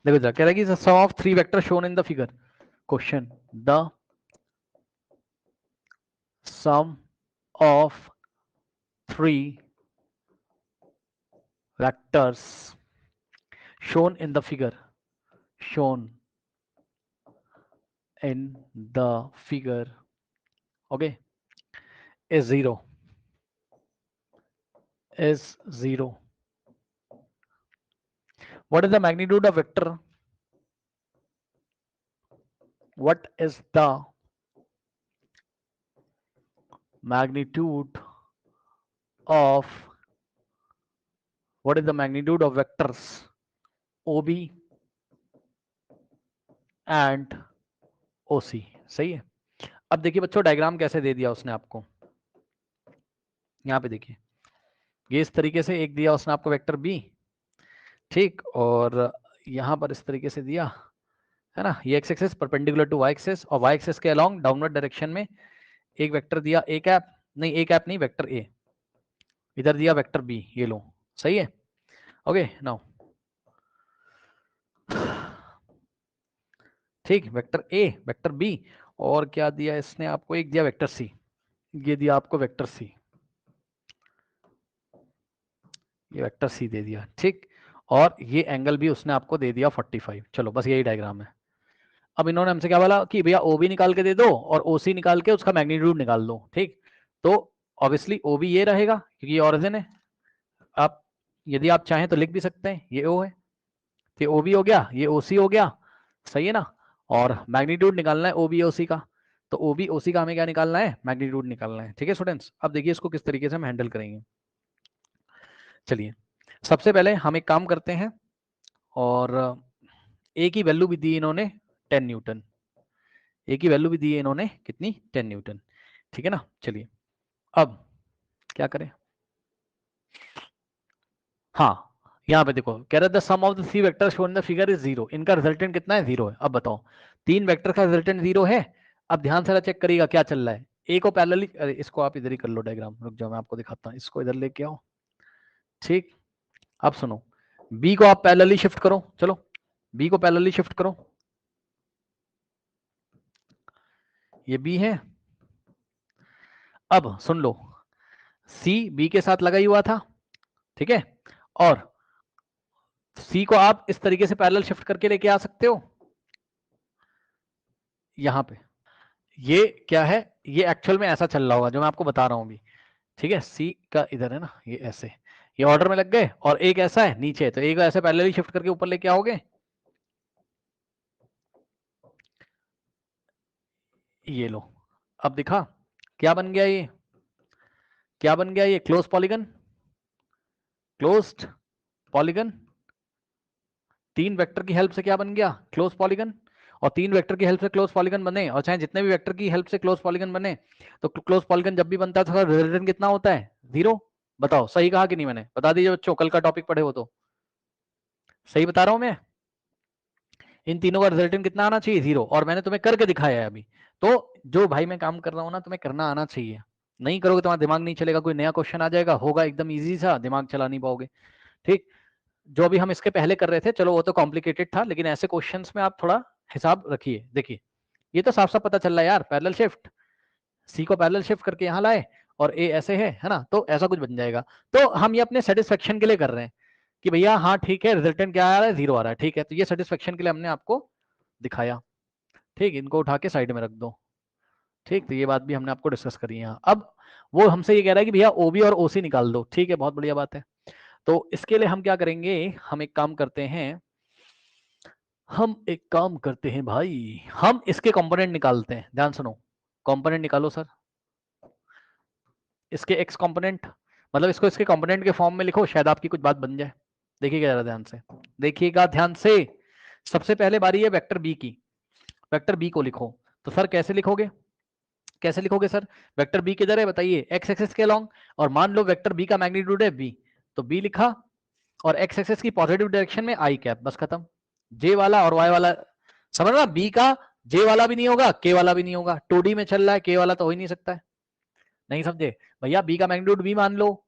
देखो जरा कह रहा है कि sum of three vector shown in the figure. Question, the sum of three vectors shown in the figure, shown in the figure, okay, is zero, is zero. What is the magnitude of vector? What is the magnitude of, what is the magnitude of vectors OB and OC? सही है। अब देखिए बच्चों diagram कैसे दे दिया उसने आपको, यहाँ पे देखिए, ये इस तरीके से एक दिया उसने आपको वेक्टर बी, ठीक, और यहाँ पर इस तरीके से दिया है ना, ये X axis perpendicular to Y axis, और वाई एक्सिस के अलोंग डाउनवर्ड डायरेक्शन में एक वेक्टर दिया ए कैप, नहीं ए कैप नहीं, वेक्टर ए, इधर दिया वेक्टर बी, ये लो, सही है। ओके नाउ, ठीक, वेक्टर ए वेक्टर बी, और क्या दिया इसने आपको, एक दिया वेक्टर सी, ये दिया आपको वेक्टर सी, ये वेक्टर सी दे दिया, ठीक, और ये एंगल भी उसने आपको दे दिया 45। चलो बस यही डायग्राम है। अब इन्होंने हमसे क्या बोला कि भैया ओ बी निकाल के दे दो और ओ सी निकाल के उसका मैग्नीट्यूड निकाल दो, ठीक, तो ऑब्वियसली ओ बी ये रहेगा क्योंकि ये ऑरिजिन है, आप यदि आप चाहें तो लिख भी सकते हैं ये ओ है, तो ओ बी हो गया, ये ओ सी हो गया, सही है ना, और मैग्नीट्यूड निकालना है ओ बी ओ सी का, तो ओ बी ओ सी का हमें क्या निकालना है, मैग्नीट्यूड निकालना है, ठीक है स्टूडेंट्स। अब देखिए इसको किस तरीके से हम हैंडल करेंगे। चलिए सबसे पहले हम एक काम करते हैं, और ए की वैल्यू भी दी इन्होंने 10 न्यूटन, ए की वैल्यू भी दी है इन्होंने कितनी, 10 न्यूटन, ठीक है ना। चलिए अब क्या करें, हाँ यहाँ पे देखो कह रहा है the sum of the three vector shown the figure is zero, इनका रिजल्टेंट कितना है, जीरो है। अब बताओ तीन वेक्टर का रिजल्टेंट जीरो है। अब ध्यान से चेक करिएगा क्या चल रहा है, ए को पैरेलली, अरे इसको आप इधर ही कर लो डायग्राम, रुक जाओ मैं आपको दिखाता हूँ, इसको इधर लेके आओ, ठीक। अब सुनो, बी को आप पैरेलली शिफ्ट करो, चलो बी को पैरेलली शिफ्ट करो, ये बी है। अब सुन लो, सी बी के साथ लगा ही हुआ था, ठीक है, और सी को आप इस तरीके से पैरेलल शिफ्ट करके लेके आ सकते हो यहां पे, ये क्या है, ये एक्चुअल में ऐसा चल रहा होगा जो मैं आपको बता रहा हूं अभी, ठीक है, सी का इधर है ना, ये ऐसे, ये ऑर्डर में लग गए, और एक ऐसा है नीचे, तो एक ऐसे पैरेलली शिफ्ट करके ऊपर लेके आओगे, ये लो। अब दिखा क्या बन गया, ये क्या बन गया, ये क्लोज पॉलीगन, क्लोज्ड पॉलीगन, तीन वेक्टर की हेल्प से क्या बन गया, क्लोज पॉलीगन, और तीन वेक्टर की हेल्प से क्लोज पॉलीगन बने, और चाहे जितने भी वेक्टर की हेल्प से क्लोज पॉलीगन बने, तो क्लोज पॉलीगन जब भी बनता है तो रिजल्टेंट कितना होता है, जीरो। बताओ सही कहा कि नहीं, मैंने बता दीजिए बच्चों, कल का टॉपिक पढ़े हो तो, सही बता रहा हूं मैं, इन तीनों का रिजल्टेंट कितना आना चाहिए, जीरो, और मैंने तुम्हें करके दिखाया है अभी। तो जो भाई मैं काम कर रहा हूं ना, तुम्हें करना आना चाहिए, नहीं करोगे तुम्हारा दिमाग नहीं चलेगा, कोई नया क्वेश्चन आ जाएगा, होगा एकदम इजी सा, दिमाग चला नहीं पाओगे, ठीक। जो भी हम इसके पहले कर रहे थे, चलो वो तो कॉम्प्लिकेटेड था, लेकिन ऐसे क्वेश्चंस में आप थोड़ा हिसाब रखिए। देखिए ये तो साफ साफ पता चल रहा है यार, पैरेलल शिफ्ट, सी को पैरेलल शिफ्ट करके यहाँ लाए, और ए ऐसे है ना, तो ऐसा कुछ बन जाएगा। तो हम ये अपने सेटिस्फेक्शन के लिए कर रहे हैं कि भैया हाँ ठीक है, रिजल्टेंट क्या आ रहा है, जीरो आ रहा है, ठीक है, तो ये सेटिस्फेक्शन के लिए हमने आपको दिखाया, ठीक, इनको उठा के साइड में रख दो, ठीक, तो ये बात भी हमने आपको डिस्कस करी है। अब वो हमसे ये कह रहा है कि भैया ओबी और ओसी निकाल दो, ठीक है, बहुत बढ़िया बात है। तो इसके लिए हम क्या करेंगे, हम एक काम करते हैं, हम एक काम करते हैं भाई, हम इसके कंपोनेंट निकालते हैं, ध्यान सुनो, कंपोनेंट निकालो सर, इसके एक्स कंपोनेंट, मतलब इसको इसके कंपोनेंट के फॉर्म में लिखो, शायद आपकी कुछ बात बन जाए। देखिएगा जरा ध्यान से, देखिएगा ध्यान से, सबसे पहले बारी है वेक्टर बी की, वेक्टर बी को लिखो, तो सर कैसे लिखोगे, कैसे लिखोगे सर, वेक्टर बी किधर है बताइए, एक्स एक्सिस के अलॉन्ग, और मान लो वेक्टर बी का मैग्नीट्यूड है बी, तो बी लिखा, और एक्स एक्सिस की पॉजिटिव डायरेक्शन में आई कैप, बस खत्म, जे वाला और वाई वाला, समझ रहा, बी का जे वाला भी नहीं होगा, के वाला भी नहीं होगा, 2D में चल रहा है, के वाला तो हो ही नहीं सकता है, नहीं समझे भैया, बी का मैग्नीट्यूड बी मान लो,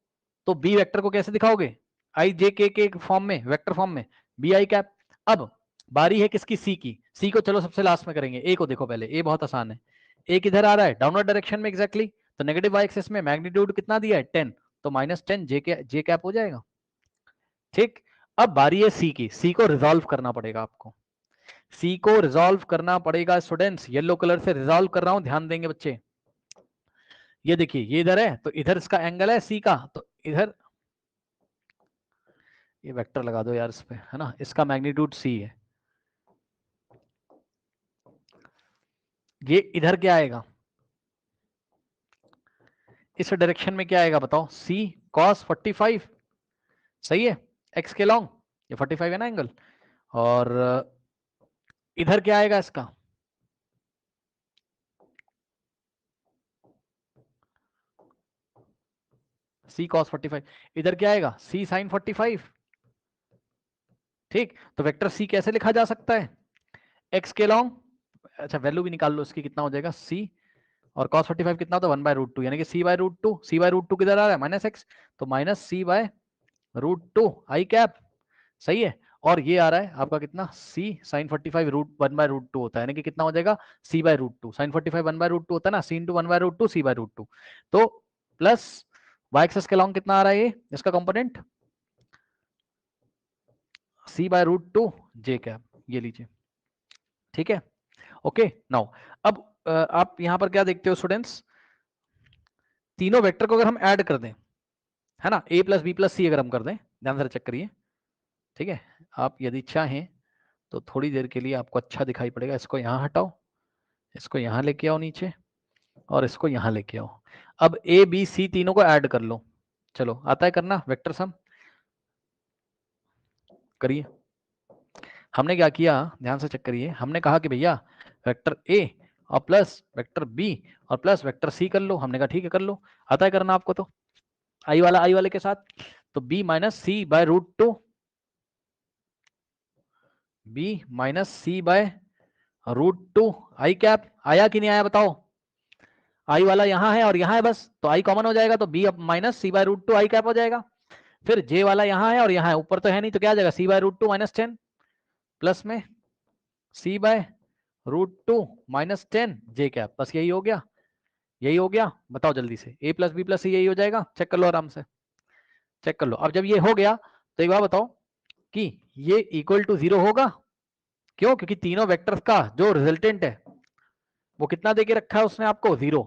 तो बी वेक्टर को कैसे दिखाओगे, आई जे के फॉर्म में, वेक्टर फॉर्म में, बी आई कैप। अब बारी है किसकी, सी की। सी को चलो सबसे लास्ट में करेंगे, ए को देखो पहले, ए बहुत आसान है। ए किधर आ रहा है, डाउनवर्ड डायरेक्शन में एग्जैक्टली। तो नेगेटिव वाई एक्सिस में मैग्नीट्यूड कितना दिया है 10, तो -10 जे कैप हो जाएगा। ठीक, अब बारी है सी की। सी को रिजॉल्व करना पड़ेगा आपको, सी को रिजॉल्व करना पड़ेगा स्टूडेंट्स। येलो कलर से रिजॉल्व कर रहा हूं, ध्यान देंगे बच्चे। ये देखिए ये इधर है, तो इधर इसका एंगल है सी का, तो इधर ये वेक्टर लगा दो यार इस पे, है ना, इसका मैग्नीट्यूड सी है। ये इधर क्या आएगा, इस डायरेक्शन में क्या आएगा बताओ, सी cos 45, सही है, एक्स के लॉन्ग, ये 45 है ना एंगल। और इधर क्या आएगा इसका, सी cos 45, इधर क्या आएगा, सी sin 45। ठीक, तो वेक्टर सी कैसे लिखा जा सकता है, एक्स के लॉन्ग, अच्छा वैल्यू भी निकाल लो इसकी, कितना हो जाएगा सी, और cos 45 कितना होता है 1/√2, यानी कि c/√2, c/√2 किधर आ रहा है -x, तो -c/√2 आई कैप, सही है। और ये आ रहा है आपका कितना, c sin 45 1/√2 होता है, यानी कि कितना हो जाएगा c/√2, sin 45 1/√2 होता है ना, c × 1/√2 c/√2, तो प्लस y एक्सिस के लॉन्ग कितना आ रहा है ये, इसका कंपोनेंट c/√2 जे कैप, ये लीजिए। ठीक है, ओके नाउ अब आप यहां पर क्या देखते हो स्टूडेंट्स, तीनों वेक्टर को अगर हम ऐड कर दें, है ना, a + b + c अगर हम कर दें, ध्यान से चेक करिए। ठीक है, आप यदि चाहें तो थोड़ी देर के लिए आपको अच्छा दिखाई पड़ेगा, इसको यहाँ हटाओ, इसको यहाँ लेके आओ नीचे, और इसको यहाँ लेके आओ। अब a b c तीनों को ऐड कर लो, चलो आता है करना वेक्टर सम, करिए। हमने क्या किया, ध्यान से चेक करिए, हमने कहा कि भैया वेक्टर a और प्लस वेक्टर b और प्लस वेक्टर c कर लो, हमने कहा ठीक है कर लो, आता है करना आपको, तो आई वाले के साथ, तो b - c/√2, b - c/√2 आई कैप, आया कि नहीं आया बताओ, आई वाला यहाँ है और यहाँ है बस, तो आई कॉमन हो जाएगा, तो b - c/√2 आई कैप हो जाएगा। फिर j वाला यहाँ है और यहाँ है, ऊपर तो है नहीं, तो क्या आ जाएगा c/√2 -10 प्लस में c/√2 -10 जे कैप, बस यही हो गया, यही हो गया, बताओ जल्दी से, a + b + c यही हो जाएगा, चेक कर लो आराम से, चेक कर लो। अब जब ये हो गया तो एक बार बताओ कि ये इक्वल टू 0 होगा, क्यों, क्योंकि तीनों वेक्टर्स का जो रिजल्टेंट है वो कितना देके रखा है उसने आपको, 0,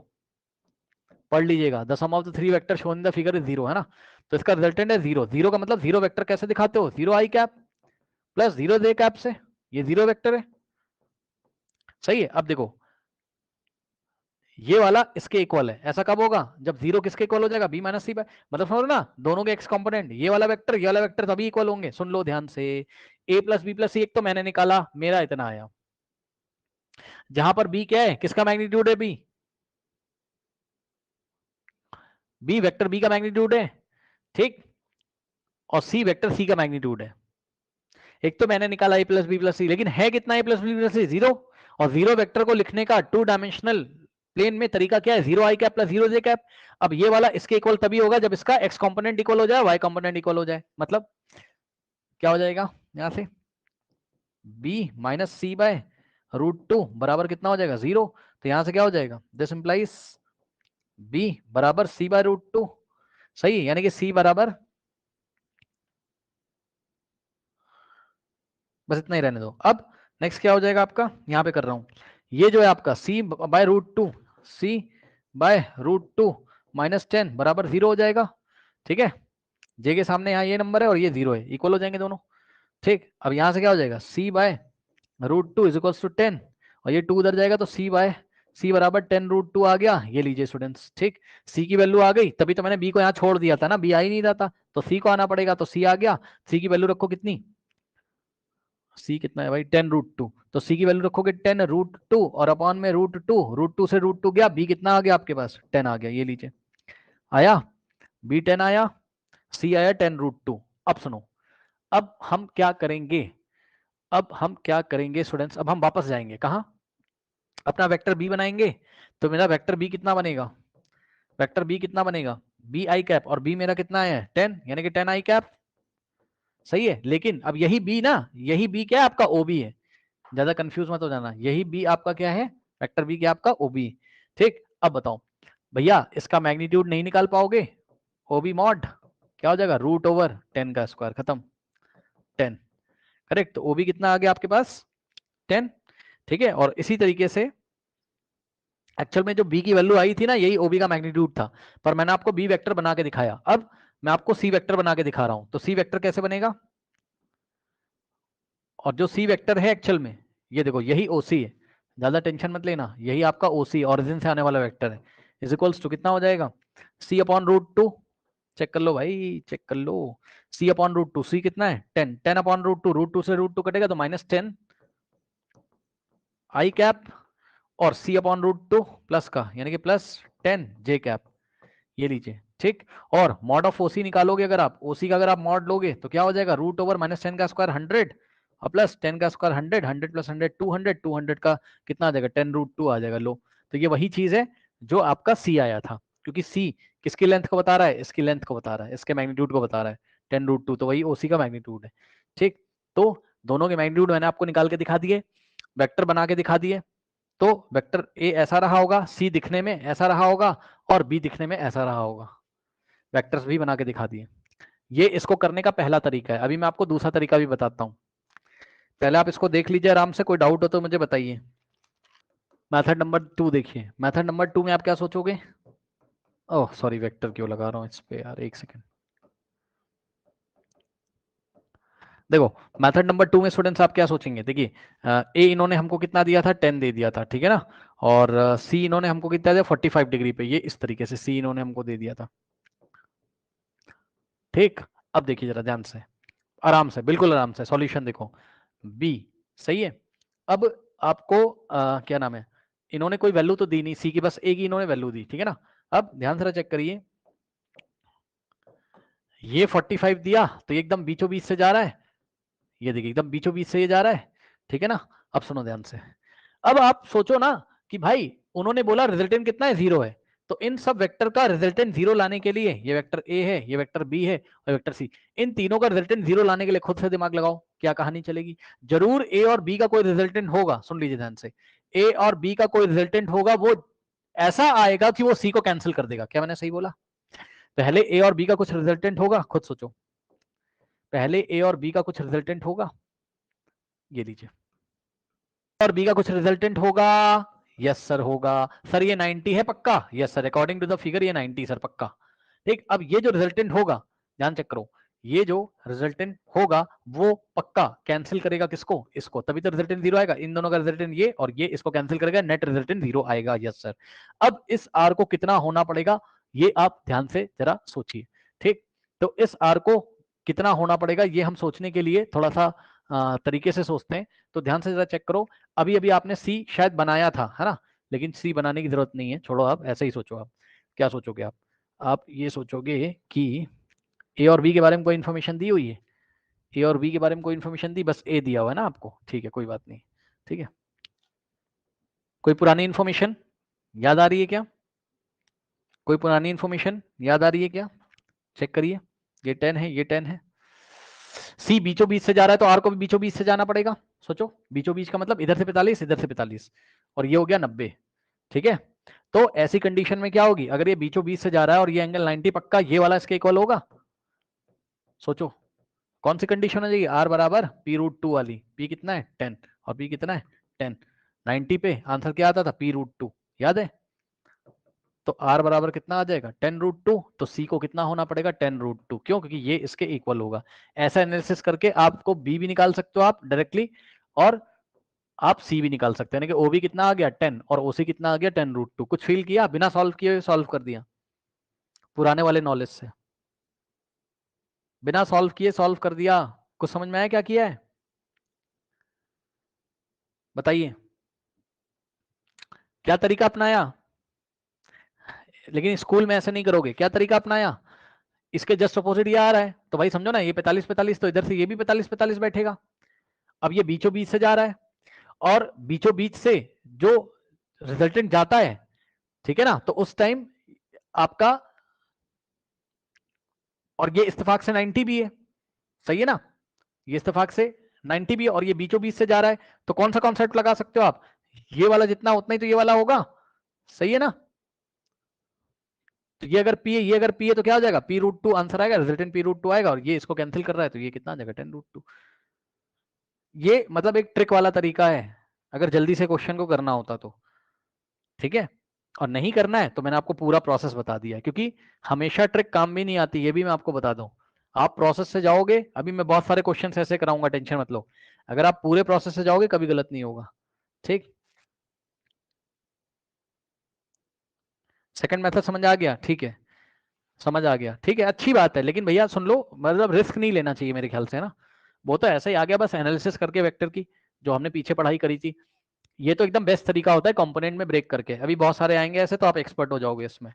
पढ़ लीजिएगा, the sum of the 3 vector shown in the figure is 0, है ना, तो इसका रिजल्टेंट है 0, 0 का मतलब 0 वेक्टर कैसे दिखाते हो, 0 आई कैप प्लस 0 जे कैप से, ये 0 वेक्टर है, सही है। अब देखो ये वाला इसके इक्वल है, ऐसा कब होगा, जब 0 किसके इक्वल हो जाएगा, b - c, मतलब समझ ना, दोनों के x कंपोनेंट, ये वाला वेक्टर तभी इक्वल होंगे, सुन लो ध्यान से, a + b + c एक तो मैंने निकाला, मेरा इतना आया, जहां पर b क्या है, किसका मैग्नीट्यूड है, b वेक्टर b का मैग्नीट्यूड है, ठीक, और c वेक्टर c का मैग्नीट्यूड है। एक तो मैंने निकाला a + b + c, लेकिन है कितना a + b + c, 0, और 0 वेक्टर को लिखने का 2 डायमेंशनल प्लेन में तरीका क्या है, 0 आई कैप प्लस 0 जे कैप। अब ये वाला इसके इक्वल तभी होगा जब इसका x कंपोनेंट इक्वल हो जाए, y कंपोनेंट इक्वल हो जाए, मतलब क्या हो जाएगा यहां से, b - c/√2 बराबर कितना हो जाएगा 0, तो यहां से क्या हो जाएगा, दिस इंप्लाइज b बराबर c/√2, सही है, यानी कि c बराबर, बस इतना ही रहने दो। अब नेक्स्ट क्या हो जाएगा आपका, यहां पे कर रहा हूं, ये जो है आपका c/√2, c/√2 -10 बराबर 0 हो जाएगा, ठीक है, जे के सामने यहाँ ये नंबर है और ये 0 है, इक्वल हो जाएंगे दोनों। ठीक, अब यहां से क्या हो जाएगा, c/√2 = 10, और ये 2 उधर जाएगा, तो c बराबर 10√2 आ गया, ये लीजिए स्टूडेंट्स, ठीक, c की वैल्यू आ गई, तभी तो मैंने b को यहाँ छोड़ दिया था ना, b आ ही नहीं रहा था, तो c को आना पड़ेगा, तो c आ गया, c की वैल्यू रखो कितनी, c कितना है भाई 10√2, तो c की वैल्यू रखोगे 10√2 और अपॉन में √2 से √2 गया, b कितना आ गया आपके पास 10 आ गया, ये लीजिए आया, b 10 आया, c आया 10√2। अब सुनो, अब हम क्या करेंगे, अब हम क्या करेंगे स्टूडेंट्स, अब हम वापस जाएंगे कहाँ, अपना वेक्टर b बनाएंगे, तो मेरा वेक्टर b कितना बनेगा, वेक्टर b कितना बनेगा, b आई कैप, और b मेरा कितना है 10, यानी कि 10 आई कैप, सही है, लेकिन अब यही बी ना, यही बी क्या है आपका ओबी है, ज्यादा कंफ्यूज मत हो जाना, यही बी आपका क्या है, वेक्टर बी क्या आपका ओबी। ठीक, अब बताओ भैया इसका मैग्नीट्यूड नहीं निकाल पाओगे, ओबी मॉड क्या हो जाएगा, रूट ओवर 10 का स्क्वायर, खत्म 10, करेक्ट। तो ओबी कितना आ गया आपके पास 10, ठीक है। और इसी तरीके से एक्चुअल में जो बी की वैल्यू आई थी ना, यही ओबी का मैग्नीट्यूड था, पर मैंने आपको बी वेक्टर बना के दिखाया। अब मैं आपको सी वेक्टर बना के दिखा रहा हूं, तो सी वेक्टर कैसे बनेगा, और जो सी वेक्टर है एक्चुअल में ये देखो यही ओसी है, ज्यादा टेंशन मत लेना, यही आपका ओसी ओरिजिन से आने वाला वेक्टर है, इज इक्वल्स टू कितना हो जाएगा, सी अपॉन रूट टू, चेक कर लो भाई चेक कर लो, सी अपॉन रूट टू, सी कितना है 10, 10 अपॉन रूट टू से रूट टू कटेगा तो -10 आई कैप, और सी अपॉन रूट टू प्लस का यानी कि +10 जे कैप, ये लीजिए ठीक। और मॉड ऑफ ओसी निकालोगे, अगर आप ओसी का अगर आप मॉड लोगे तो क्या हो जाएगा, रूट ओवर -10 का स्क्वायर 100 और प्लस 10 का स्क्वायर 100, 100 प्लस 100 200, 200 का कितना आ जाएगा 10√2 आ जाएगा। लो, तो ये वही चीज है जो आपका सी आया था, क्योंकि सी किसकी लेंथ को बता रहा है, इसकी लेंथ को बता रहा है, इसके मैग्नीट्यूड को बता रहा है 10√2, तो वही ओसी का मैग्नीट्यूड है। ठीक, तो दोनों के मैग्नीट्यूड मैंने आपको निकाल के दिखा दिए, वेक्टर बना के दिखा दिए। तो वेक्टर ए ऐसा रहा होगा, सी दिखने में ऐसा रहा होगा, और बी दिखने में ऐसा रहा होगा, वेक्टर्स भी बना के दिखा दिए। ये इसको करने का पहला तरीका है। अभी मैं आपको दूसरा तरीका भी बताता हूं, पहले आप इसको देख लीजिए आराम से, कोई डाउट हो तो मुझे बताइए। मेथड नंबर 2 देखिए, मेथड नंबर 2 में आप क्या सोचोगे, ओह सॉरी वेक्टर क्यों लगा रहा हूं इस पे यार, एक सेकेंड। देखो मेथड नंबर 2 में स्टूडेंट्स आप क्या सोचेंगे, देखिए ए इन्होंने हमको कितना दिया था 10 दे दिया था, ठीक है ना, और सी इन्होंने हमको कितना दिया 45 डिग्री पे, ये इस तरीके से सी इन्होंने हमको दे दिया था। ठीक, अब देखिए जरा ध्यान से, आराम से, बिल्कुल आराम से सॉल्यूशन देखो, बी सही है। अब आपको क्या नाम है, इन्होंने कोई वैल्यू तो दी नहीं सी की, बस ए की इन्होंने वैल्यू दी, ठीक है ना। अब ध्यान से चेक करिए, ये 45 दिया तो ये एकदम बीचों बीच से जा रहा है, ये देखिए एकदम बीचों बीच से ये जा रहा है, ठीक है ना। अब सुनो ध्यान से, अब आप सोचो ना कि भाई उन्होंने बोला रिजल्टेंट कितना है 0 है, तो इन सब वेक्टर का रिजल्टेंट 0 लाने के लिए, ये वेक्टर ए है, ये वेक्टर बी है और वेक्टर सी, इन तीनों का रिजल्टेंट 0 लाने के लिए खुद से दिमाग लगाओ, क्या कहानी चलेगी। जरूर ए और बी का कोई रिजल्टेंट होगा, सुन लीजिए ध्यान से, ए और बी का कोई रिजल्टेंट होगा, वो ऐसा आएगा कि वो सी को कैंसिल कर देगा। क्या मैंने सही बोला, पहले ए और बी का कुछ रिजल्टेंट होगा, खुद सोचो, पहले ए और बी का कुछ रिजल्टेंट होगा, ये लीजिए, और बी का कुछ रिजल्टेंट होगा, यस सर होगा, सर ये 90 है पक्का, yes sir according to the figure ये 90 सर पक्का। ठीक, अब ये जो रिजल्टेंट होगा, ध्यान चेक करो, ये जो रिजल्टेंट होगा वो पक्का कैंसिल करेगा किसको, इसको, तभी तो रिजल्टेंट 0 आएगा, इन दोनों का रिजल्टेंट ये और ये इसको कैंसिल करेगा, नेट रिजल्टेंट 0 आएगा, यस सर। अब इस आर को कितना होना पड़ेगा, ये आप ध्यान से जरा सोचिए। ठीक, तो इस आर को कितना होना पड़ेगा, ये हम सोचने के लिए थोड़ा सा तरीके से सोचते हैं, तो ध्यान से जरा चेक करो। अभी अभी आपने सी शायद बनाया था, है ना, लेकिन सी बनाने की जरूरत नहीं है, छोड़ो, आप ऐसे ही सोचो। आप क्या सोचोगे, आप ये सोचोगे कि ए और बी के बारे में कोई इन्फॉर्मेशन दी हुई है, ए और बी के बारे में कोई इन्फॉर्मेशन दी, बस ए दिया हुआ है ना आपको, ठीक है कोई बात नहीं, ठीक है। कोई पुरानी इन्फॉर्मेशन याद आ रही है क्या, कोई पुरानी इन्फॉर्मेशन याद आ रही है क्या, चेक करिए, ये 10 है, ये 10 है, सी बीचों बीच से जा रहा है तो आर को भी बीचों बीच से जाना पड़ेगा, सोचो बीचों बीच का मतलब इधर से 45 इधर से 45, और ये हो गया 90, ठीक है। तो ऐसी कंडीशन में क्या होगी, अगर ये बीचों बीच से जा रहा है और ये एंगल 90 पक्का ये वाला इसके इक्वल होगा, सोचो कौन सी कंडीशन हो जाएगी, आर बराबर p√2 वाली, p कितना है 10 और p कितना है 10, 90 पे आंसर क्या आता था p√2, याद है। तो r बराबर कितना आ जाएगा 10√2, तो c को कितना होना पड़ेगा 10√2, क्यों, क्योंकि ये इसके इक्वल होगा। ऐसा एनालिसिस करके आपको b भी निकाल सकते हो आप डायरेक्टली, और आप सी भी निकाल सकते हैं, यानी कि ओबी कितना आ गया 10 और ओसी कितना आ गया 10√2। कुछ फील किया, बिना सॉल्व किए सॉल्व कर दिया, पुराने वाले नॉलेज से, बिना सॉल्व किए सॉल्व कर दिया। कुछ समझ में आया क्या किया है, बताइए क्या तरीका अपनाया, लेकिन स्कूल में ऐसे नहीं करोगे, क्या तरीका अपनाया, इसके जस्ट अपोजिट ये आ रहा है, तो भाई समझो ना, ये 45-45 तो इधर से ये भी 45-45 बैठेगा। अब ये बीचों बीच से जा रहा है, और बीचों बीच से जो रिजल्टेंट जाता है, ठीक है ना, तो उस टाइम आपका, और ये इत्तेफाक से 90 भी है, सही है ना, ये इत्तेफाक से 90 भी और ये बीचों बीच से जा रहा है, तो कौन सा कॉन्सेप्ट लगा सकते हो आप, ये वाला जितना उतना ही तो ये वाला होगा, सही है ना। तो ये अगर पी है, ये अगर पी है तो क्या हो जाएगा, p√2 आंसर आएगा, रिजल्टेंट p√2 आएगा, और ये इसको कैंसिल कर रहा है तो ये कितना आ जाएगा 10√2। ये मतलब एक ट्रिक वाला तरीका है अगर जल्दी से क्वेश्चन को करना होता तो, ठीक है। और नहीं करना है तो मैंने आपको पूरा प्रोसेस बता दिया, क्योंकि हमेशा ट्रिक काम भी नहीं आती, ये भी मैं आपको बता दूं। आप प्रोसेस से जाओगे, अभी मैं बहुत सारे क्वेश्चन ऐसे कराऊंगा, टेंशन मत लो, अगर आप पूरे प्रोसेस से जाओगे कभी गलत नहीं होगा, ठीक। सेकंड मेथड समझ आ गया, ठीक है, समझ आ गया, ठीक है, अच्छी बात है। लेकिन भैया सुन लो, मतलब रिस्क नहीं लेना चाहिए मेरे ख्याल से ना, वो तो ऐसा ही आ गया बस एनालिसिस करके वेक्टर की, जो हमने पीछे पढ़ाई करी थी। ये तो एकदम बेस्ट तरीका होता है कंपोनेंट में ब्रेक करके, अभी बहुत सारे आएंगे ऐसे तो आप एक्सपर्ट हो जाओगे इसमें।